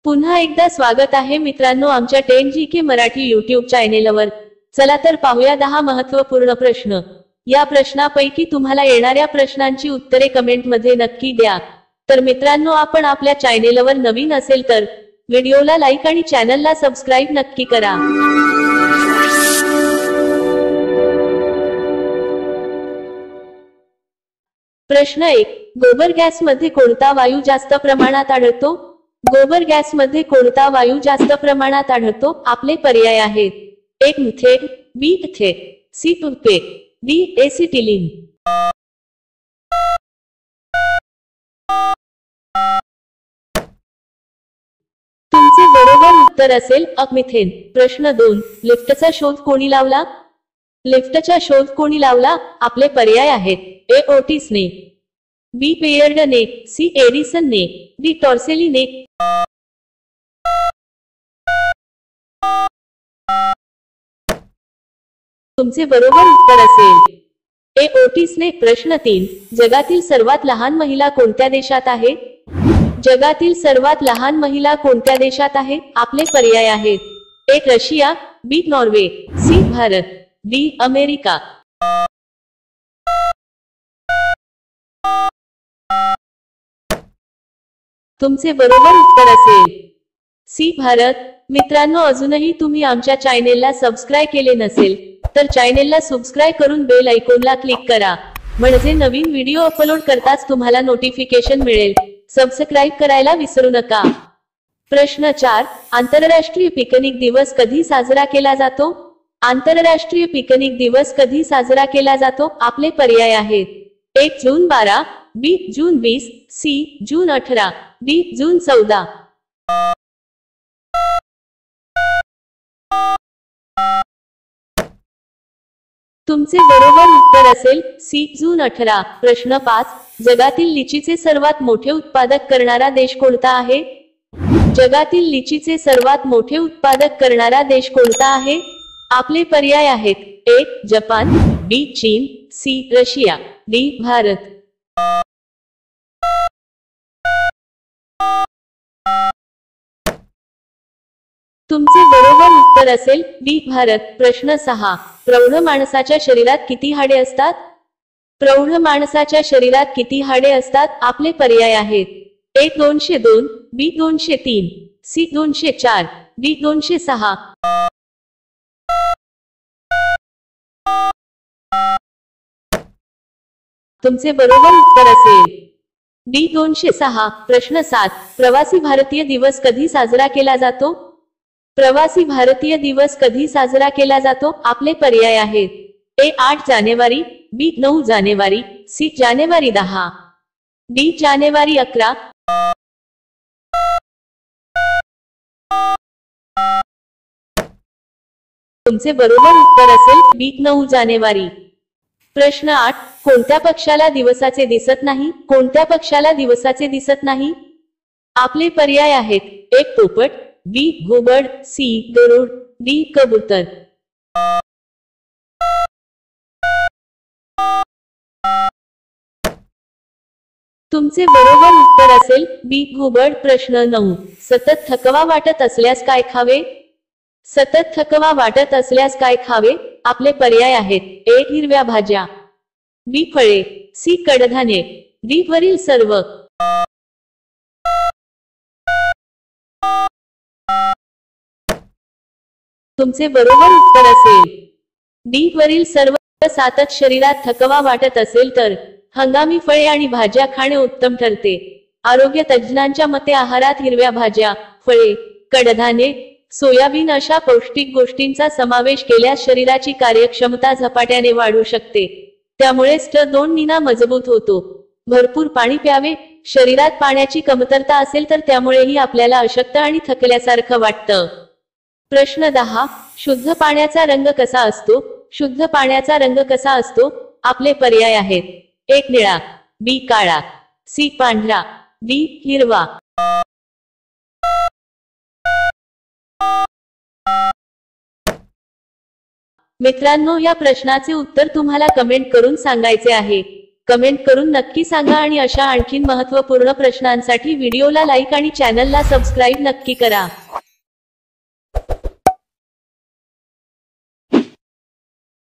पुन्हा एकदा स्वागत आहे मित्रांनो आमच्या 10GK मराठी यूट्यूब चॅनेलवर। चला तर पाहूया 10 महत्त्वपूर्ण प्रश्न। या प्रश्नापैकी तुम्हाला येणाऱ्या प्रश्नांची उत्तरे कमेंट मध्ये नक्की द्या। तर मित्रांनो आपण आपल्या चॅनेलवर नवीन असेल तर व्हिडिओला लाईक आणि चॅनलला सबस्क्राइब नक्की करा। प्रश्न 1, गोबर गॅस मध्ये कोणता वायू जास्त प्रमाणात आढळतो? गोबर गॅस मध्ये कोणता वायू जास्त प्रमाणात आढळतो? आपले पर्याय आहेत: 1 methane, B ethane, C toothpaste, D acetylene. तुमचे बरोबर उत्तर असेल अ मिथेन। प्रश्न 2, लिफ्टचा शोध कोणी लावला? लिफ्टचा शोध कोणी लावला? आपले पर्याय आहेत: ए ओटिसने, बी पेयर्डने, सी एडिसनने, डी टॉर्सेलीने। तुमचे बरोबर उत्तर असेल ए ओटिसने। प्रश्न 3, जगातील सर्वात लहान महिला कोणत्या देशात आहे? जगातील सर्वात लहान महिला कोणत्या देशात आहे? आपले पर्याय आहेत: 1 Russia, B Norway, C Bharat, D America. तुमचे बरोबर उत्तर असेल सी भारत। मित्रांनो अजूनही तुम्ही आमच्या चॅनेलला सबस्क्राइब केले नसेल तर चॅनेलला सबस्क्राइब करून बेल आयकॉनला क्लिक करा, म्हणजे नवीन व्हिडिओ अपलोड करताच तुम्हाला नोटिफिकेशन मिळेल। सबस्क्राइब करायला विसरू नका। प्रश्न 4, आंतरराष्ट्रीय पिकनिक दिवस कधी साजरा केला जातो? आंतरराष्ट्रीय पिकनिक दिवस कधी साजरा केला जातो? आपले पर्याय आहेत: 1 जून 12, बी जून 20, सी जून 18, डी जून 14। तुमचे बरोबर उत्तर असेल सी जून 18। प्रश्न 5, जगातील लिचीचे सर्वात मोठे उत्पादक करणारा देश कोणता आहे? जगातील लिचीचे सर्वात मोठे उत्पादक करणारा देश कोणता आहे? आपले पर्याय आहेत: 1 जपान, बी चीन, सी रशिया, डी भारत। तुमचे बरोबर उत्तर असेल डी भारत। प्रश्न 6, प्रौढ माणसाच्या शरीरात किती हाडे असतात? प्रौढ माणसाच्या शरीरात किती हाडे असतात? आपले पर्याय आहेत: 1 202, बी 203, सी 204, डी 206। तुमचे बरोबर उत्तर असेल डी 206। प्रश्न 7, प्रवासी भारतीय दिवस कधी साजरा केला जातो? प्रवासी भारतीय दिवस कधी साजरा केला जातो? आपले पर्याय आहेत: 1 8 जानेवारी, बी 9 जानेवारी, सी जानेवारी 10, डी जानेवारी 11। तुमचे बरोबर उत्तर असेल बी 9 जानेवारी। प्रश्न 8, कोणत्या पक्षाला दिवसाचे दिसत नाही? कोणत्या पक्षाला दिवसाचे दिसत नाही? आपले पर्याय आहेत: 1 पोपट, बी घुबड, सी गरुड, डी कबूतर। तुमचे बरोबर उत्तर असेल बी घुबड। प्रश्न 9, सतत थकवा वाटत असल्यास काय खावे? सतत थकवा वाटत असल्यास काय खावे? आपले पर्याय आहेत: 1 हिरव्या भाज्या, बी फळे, सी कडधान्ये, डी वरील सर्व। तुमचे बरोबर उत्तर असेल डी वरील सर्व। सतत शरीरात थकवा वाटत असेल तर हंगामी फळे आणि भाज्या खाणे उत्तम ठरते। आरोग्य तज्ज्ञांच्या मते आहारात हिरव्या भाज्या, फळे, कडधान्ये, सोयाबीन अशा पौष्टिक गोष्टींचा समावेश केल्यास शरीराची कार्यक्षमता झपाट्याने वाढू शकते। त्यामुळे स्ट2 निना मजबूत होतो। भरपूर पाणी प्यावे। शरीरात पाण्याची कमतरता असेल तर त्यामुळेही आपल्याला अशक्त आणि थकल्यासारखं वाटतं। प्रश्न 10, शुद्ध पाण्याचा रंग कसा असतो? शुद्ध पाण्याचा रंग कसा असतो? आपले पर्याय आहेत: 1 निळा, बी काळा, सी पांढरा, डी हिरवा। मित्रांनो या प्रश्नाचे उत्तर तुम्हाला कमेंट करून सांगायचे आहे। कमेंट करून नक्की सांगा आणि अशा आणखीन महत्त्वपूर्ण प्रश्नांसाठी व्हिडिओला लाईक आणि चॅनलला सबस्क्राईब नक्की करा।